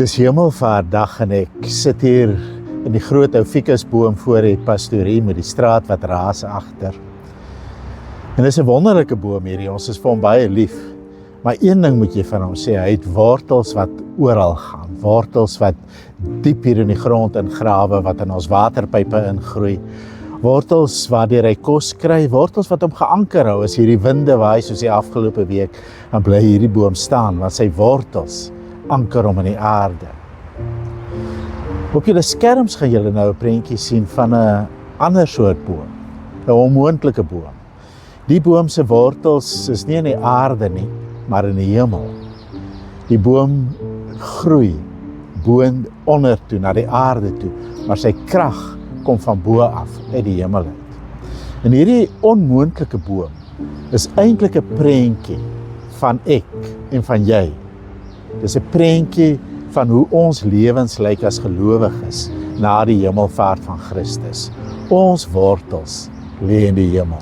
Dis Hemelvaartdag en ek sit hier in die groot ou fikusboom voor die pastorie met die straat wat raas agter. En dis 'n wonderlike boom hierdie, ons is vir hom baie lief. Maar een ding moet jy van hom sê, hy het wortels wat oral gaan. Wortels wat diep hier in die grond ingrawe, wat in ons waterpype ingroei. Wortels waardeur hy kos kry, wortels wat hom geanker hou as hierdie winde waai soos die afgelope week, dan bly hierdie boom staan, want sy wortels anker hom in die aarde. Op julle skerms gaan julle nou 'n prentjie sien van 'n ander soort boom, 'n onmoontlike boom. Die boom se wortels is nie in die aarde nie, maar in die hemel. Die boom groei onder toe, na die aarde toe, maar sy krag kom van bo af, uit die hemel uit. En hierdie onmoontlike boom is eintlik 'n prentjie van ek en van jy. Dis 'n prentjie van hoe ons lewens lyk as gelowiges na die hemelvaart van Christus. Ons wortels lê in die hemel.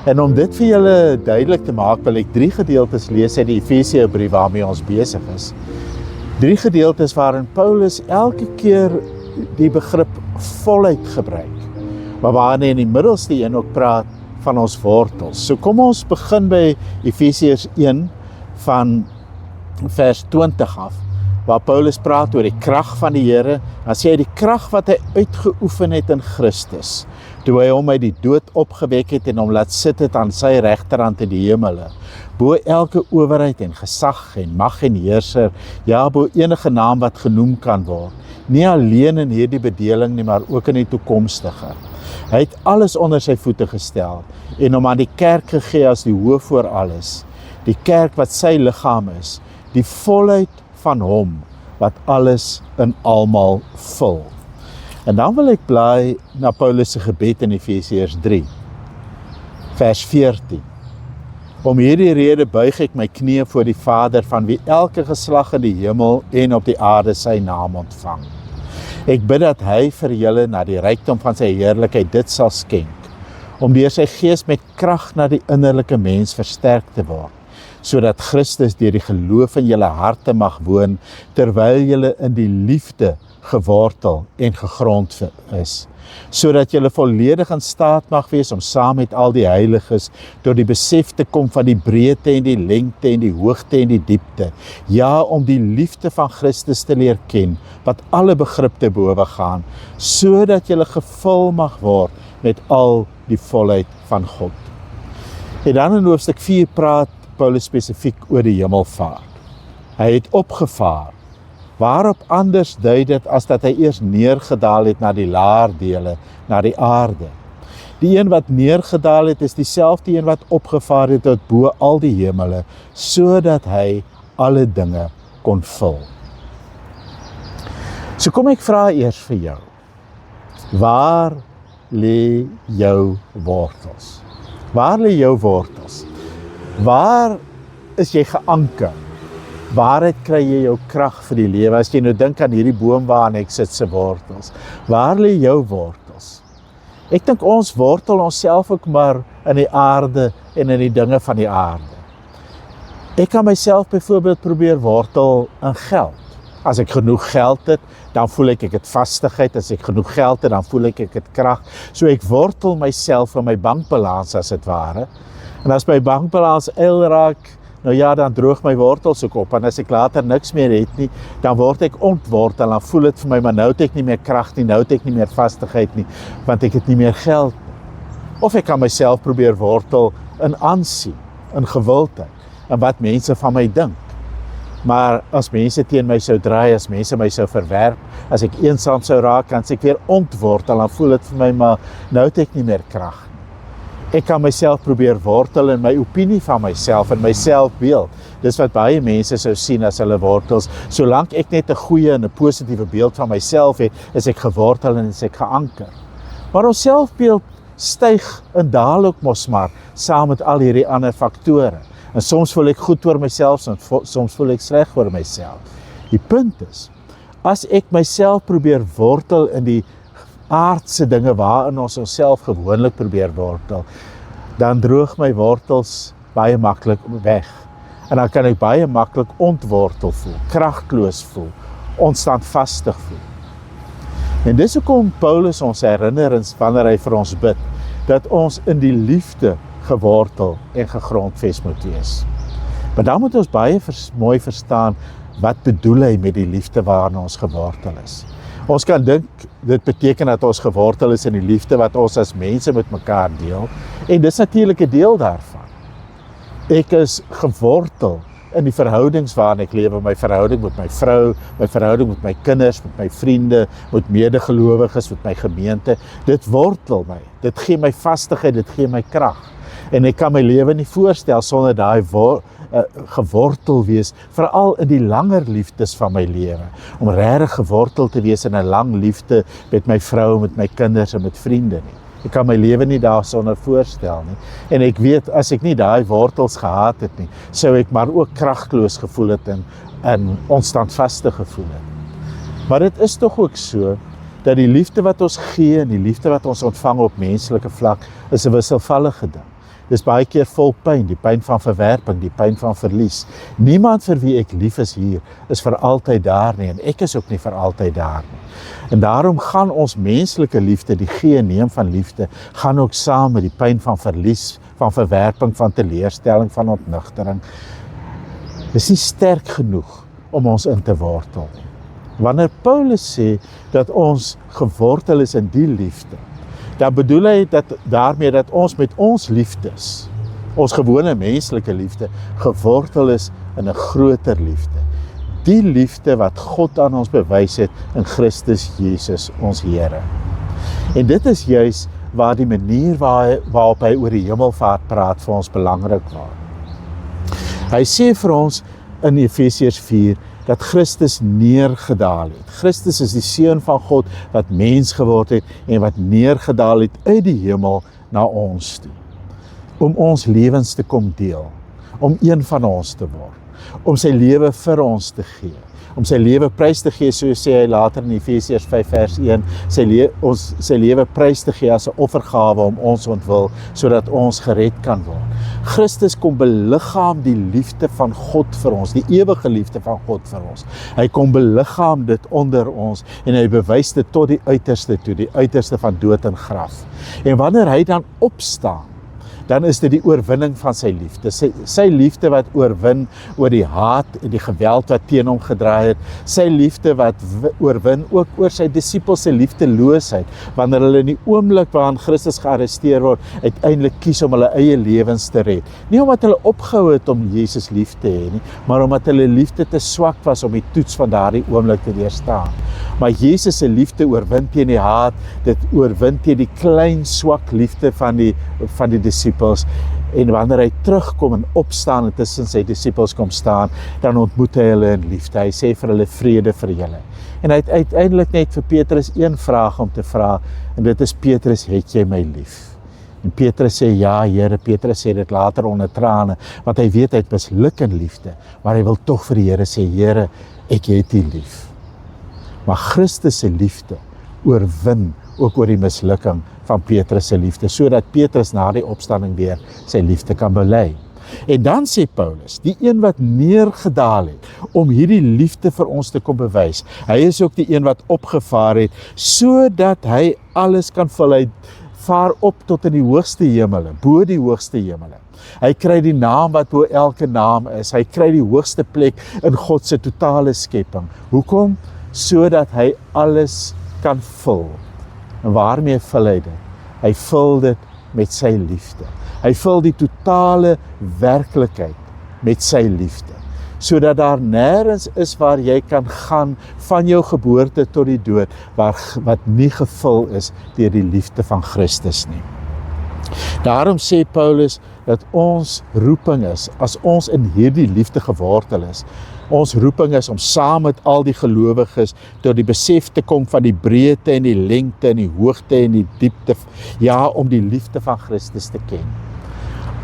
En om dit vir julle duidelik te maak, wil ek 3 gedeeltes lees uit die Efesiëbrief waarmee ons besig is. 3 gedeeltes waarin Paulus elke keer die begrip voluit gebruik, maar waarin hy in die middelste een ook praat van ons wortels. So kom ons begin by Efesiërs 1 van vers 20 af, waar Paulus praat oor die krag van die Here. Dan sê hy die krag wat hy uitgeoefen het in Christus, toe hy hom uit die dood opgewek het en hom laat sit het aan sy regterhand in die hemele, bo elke owerheid en gesag en mag en heerser, ja, bo enige naam wat genoem kan word, nie alleen in hierdie bedeling nie, maar ook in die toekomstige. Hy het alles onder sy voete gestel en hom aan die kerk gegee as die hoof oor alles, die kerk wat sy liggaam is, die volheid van hom wat alles in almal vul. En dan wil ek blaai na Paulus se gebed in Efesiërs 3, vers 14. Om hierdie rede buig ek my knieë voor die Vader, van wie elke geslag in die hemel en op die aarde sy naam ontvang. Ek bid dat hy vir julle na die rykdom van sy heerlikheid dit sal skenk, om deur sy gees met krag na die innerlike mens versterk te word, sodat Christus deur die geloof in julle harte mag woon, terwyl julle in die liefde gewortel en gegrond is, sodat julle volledig in staat mag wees om saam met al die heiliges tot die besef te kom van die breedte en die lengte en die hoogte en die diepte, ja, om die liefde van Christus te leer ken, wat alle begrip te bowe gaan, sodat julle gevul mag word met al die volheid van God. En dan in hoofstuk 4 praat Paulus spesifiek oor die hemelvaart. Hy het opgevaar. Waarop anders dui dit as dat hy eers neergedaal het na die laer dele, na die aarde. Die een wat neergedaal het, is dieselfde een wat opgevaar het tot bo al die hemele, sodat hy alle dinge kon vul. So kom ek vra eers vir jou, waar lê jou wortels? Waar lê jou wortels? Waar is jy geanker? Waaruit kry jy jou krag vir die lewe? As jy nou dink aan hierdie boom waaraan ek sit se wortels. Waar lê jou wortels? Ek dink ons wortel onsself ook maar in die aarde en in die dinge van die aarde. Ek kan myself byvoorbeeld probeer wortel in geld. As ek genoeg geld het, dan voel ek het vastigheid. As ek genoeg geld het, dan voel ek het krag. So ek wortel myself in my bankbalans as dit ware. En as my bankbalans eil raak, nou ja, dan droog my wortels ook op. En as ek later niks meer het nie, dan word ek ontwortel. Dan voel dit vir my, maar nou het ek nie meer krag nie, nou het ek nie meer vastigheid nie, want ek het nie meer geld nie. Of ek kan myself probeer wortel in aansien, in gewildheid, in wat mense van my dink. Maar as mense teen my sou draai, as mense my sou verwerp, as ek eensaam sou raak, kan ek weer ontwortel, dan voel dit vir my, maar nou het ek nie meer krag nie. Ek kan myself probeer wortel in my opinie van myself, in my selfbeeld. Dis wat baie mense sou sien as hulle wortels. Solank ek net 'n goeie en 'n positiewe beeld van myself het, is ek gewortel en is ek geanker. Maar ons selfbeeld styg en daal ook mos maar, saam met al hierdie ander faktore. En soms voel ek goed oor myself, soms voel ek sleg oor myself. Die punt is, as ek myself probeer wortel in die aardse dinge waarin ons onsself gewoonlik probeer wortel, dan droog my wortels baie maklik weg. En dan kan ek baie maklik ontwortel voel, kragteloos voel, onstandvastig voel. En dis hoekom Paulus ons herinner wanneer hy vir ons bid, dat ons in die liefde gewortel en gegrondves moet wees. Maar dan moet ons baie mooi verstaan, wat bedoel hy met die liefde waarin ons gewortel is. Ons kan dink, dit beteken dat ons gewortel is in die liefde wat ons as mense met mekaar deel, en dis natuurlik 'n deel daarvan. Ek is gewortel in die verhoudings waarin ek lewe, my verhouding met my vrou, my verhouding met my kinders, met my vriende, met medegelowiges, met my gemeente. Dit wortel my, dit gee my vastigheid, dit gee my krag. En ek kan my lewe nie voorstel sonder daai gewortel wees, veral in die langer liefdes van my lewe, om regtig gewortel te wees in 'n lang liefde met my vrou, met my kinders en met vriende nie. Ek kan my lewe nie daarsonder voorstel nie. En ek weet, as ek nie daai wortels gehad het nie, sou ek maar ook kragteloos gevoel het en onstandvastig gevoel het. Maar dit is tog ook so, dat die liefde wat ons gee en die liefde wat ons ontvang op menslike vlak, is 'n wisselvallige ding. Dis baie keer vol pyn, die pyn van verwerping, die pyn van verlies. Niemand vir wie ek lief is hier, is vir altyd daar nie, en ek is ook nie vir altyd daar nie. En daarom gaan ons menslike liefde, die gee en neem van liefde, gaan ook saam met die pyn van verlies, van verwerping, van teleurstelling, van ontnugtering. Dis nie sterk genoeg om ons in te wortel nie. Wanneer Paulus sê dat ons gewortel is in die liefde, dan bedoel hy daarmee dat ons met ons liefdes, ons gewone menslike liefde, gewortel is in 'n groter liefde. Die liefde wat God aan ons bewys het in Christus Jesus, ons Here. En dit is juis waar die manier waarop hy oor die hemelvaart praat vir ons belangrik was. Hy sê vir ons in Efesiërs 4, dat Christus neergedaal het. Christus is die Seun van God wat mens geword het en wat neergedaal het uit die hemel na ons toe. Om ons lewens te kom deel, om een van ons te word, om sy lewe vir ons te gee, om sy lewe prys te gee, so sê hy later in Efesiërs 5 vers 1, sy lewe prys te gee as 'n offergawe om ons ontwil, sodat ons gered kan word. Christus kom beliggaam die liefde van God vir ons, die ewige liefde van God vir ons. Hy kom beliggaam dit onder ons en hy bewys dit tot die uiterste toe, die uiterste van dood en graf. En wanneer hy dan opstaan, dan is dit die oorwinning van sy liefde. Sy liefde wat oorwin oor die haat en die geweld wat teen hom gedraai het. Sy liefde wat oorwin ook oor sy disippels se liefdeloosheid, wanneer hulle in die oomblik waarin Christus gearresteer word, uiteindelik kies om hulle eie lewens te red. Nie omdat hulle opgehou het om Jesus lief te hê nie, maar omdat hulle liefde te swak was om die toets van daardie oomblik te deurstaan. Maar Jesus se liefde oorwin teen die haat, dit oorwin teen die klein swak liefde van die disippels. En wanneer hy terugkom en opstaan en tussen sy disippels kom staan, dan ontmoet hy hulle in liefde. Hy sê vir hulle vrede vir julle. En hy het uiteindelik net vir Petrus een vraag om te vra, en dit is: Petrus, het jy my lief? En Petrus sê ja, Here. Petrus sê dit later onder trane, want hy weet hy het misluk in liefde, maar hy wil tog vir die Here sê: Here, ek het U lief. Maar Christus se liefde oorwin ook oor die mislukking van Petrus se liefde, sodat Petrus na die opstanding weer sy liefde kan bely. En dan sê Paulus, die een wat neergedaal het, om hierdie liefde vir ons te kom bewys, hy is ook die een wat opgevaar het, sodat hy alles kan vul. Hy vaar op tot in die hoogste hemele, bo die hoogste hemele. Hy kry die naam wat bo elke naam is, hy kry die hoogste plek in God se totale skepping. Hoekom? Sodat hy alles kan vul. En waarmee vul hy dit? Hy vul dit met sy liefde. Hy vul die totale werklikheid met sy liefde. Sodat daar nêrens is waar jy kan gaan van jou geboorte tot die dood, wat nie gevul is deur die liefde van Christus nie. Daarom sê Paulus dat ons roeping is, as ons in hierdie liefde gewortel is, ons roeping is om saam met al die gelowiges tot die besef te kom van die breedte en die lengte en die hoogte en die diepte, ja, om die liefde van Christus te ken.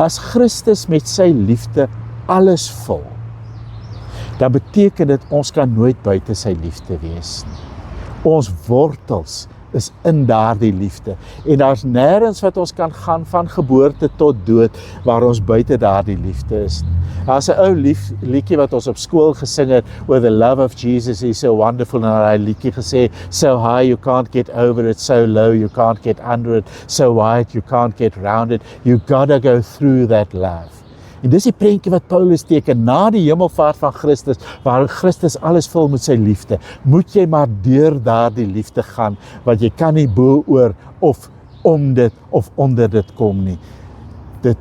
As Christus met sy liefde alles vul, dan beteken dit ons kan nooit buite sy liefde wees nie. Ons wortels is in daardie liefde. En daar's nêrens wat ons kan gaan van geboorte tot dood waar ons buite daardie liefde is. Daar's 'n ou liedjie wat ons op skool gesing het, "Where the love of Jesus is so wonderful," en hy liedjie gesê, "So high you can't get over it, so low you can't get under it, so wide you can't get round it, you gotta go through that love." En dis die prentjie wat Paulus teken, na die hemelvaart van Christus, waar Christus alles vul met sy liefde, moet jy maar deur daardie liefde gaan, want jy kan nie bo oor of om dit of onder dit kom nie. Dit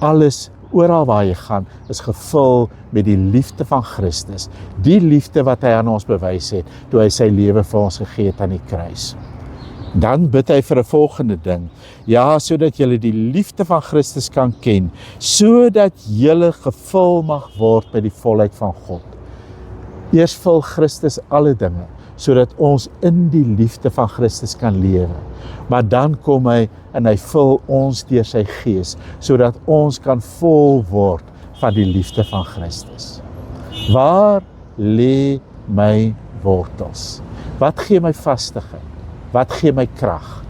alles, oral waar jy gaan, is gevul met die liefde van Christus, die liefde wat hy aan ons bewys het, toe hy sy lewe vir ons gegee het aan die kruis. Dan bid hy vir 'n volgende ding, ja, sodat julle die liefde van Christus kan ken, sodat julle gevul mag word met die volheid van God. Eers vul Christus alle dinge, sodat ons in die liefde van Christus kan lewe. Maar dan kom hy en hy vul ons deur sy gees, sodat ons kan vol word van die liefde van Christus. Waar lê my wortels? Wat gee my vastigheid? Wat gee my krag?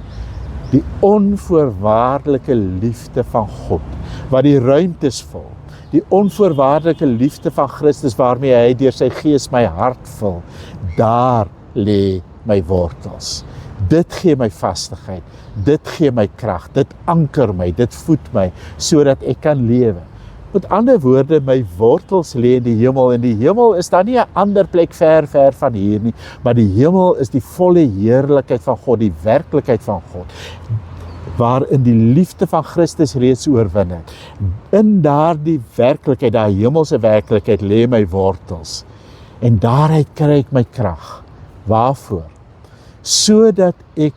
Die onvoorwaardelike liefde van God, wat die ruimtes vul. Die onvoorwaardelike liefde van Christus, waarmee hy deur sy gees my hart vul. Daar lê my wortels. Dit gee my vastigheid, dit gee my krag, dit anker my, dit voed my, sodat ek kan lewe. Met ander woorde, my wortels lê in die hemel, en die hemel is dan nie 'n ander plek ver van hier nie, maar die hemel is die volle heerlikheid van God, die werklikheid van God, waarin die liefde van Christus reeds oorwin het. In daardie werklikheid, daai hemelse werklikheid, lê my wortels, en daaruit kry ek my krag. Waarvoor? Sodat ek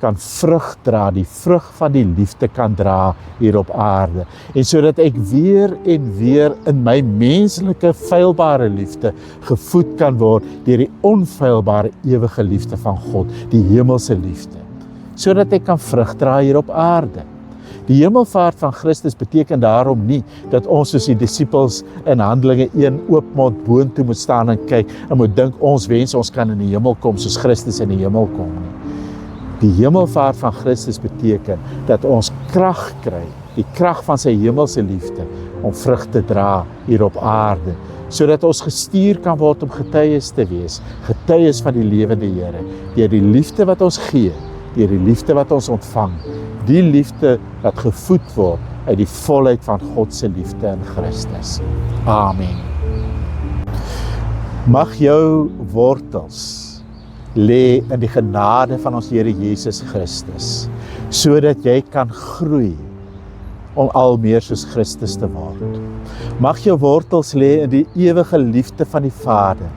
kan vrug dra, die vrug van die liefde kan dra hier op aarde, en sodat ek weer en weer in my menslike feilbare liefde gevoed kan word deur die onfeilbare ewige liefde van God, die hemelse liefde, sodat ek kan vrug dra hier op aarde. Die hemelvaart van Christus beteken daarom nie dat ons soos die disippels in Handelinge 1 oopmond boontoe moet staan en kyk en moet dink ons wens ons kan in die hemel kom soos Christus in die hemel kom nie. Die hemelvaart van Christus beteken dat ons krag kry, die krag van sy hemelse liefde, om vrug te dra hier op aarde, sodat ons gestuur kan word om getuies te wees, getuies van die lewende Here, deur die liefde wat ons gee, deur die liefde wat ons ontvang, die liefde wat gevoed word uit die volheid van God se liefde in Christus. Amen. Mag jou wortels lê in die genade van ons Here Jesus Christus, sodat jy kan groei om al meer soos Christus te word. Mag jou wortels lê in die ewige liefde van die Vader,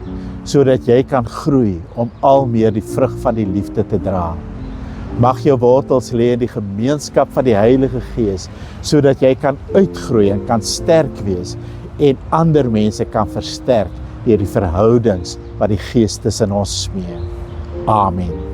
sodat jy kan groei om al meer die vrug van die liefde te dra. Mag jou wortels lê in die gemeenskap van die Heilige Gees, sodat jy kan uitgroei en kan sterk wees en ander mense kan versterk deur die verhoudings wat die Gees tussen ons smee. Amen.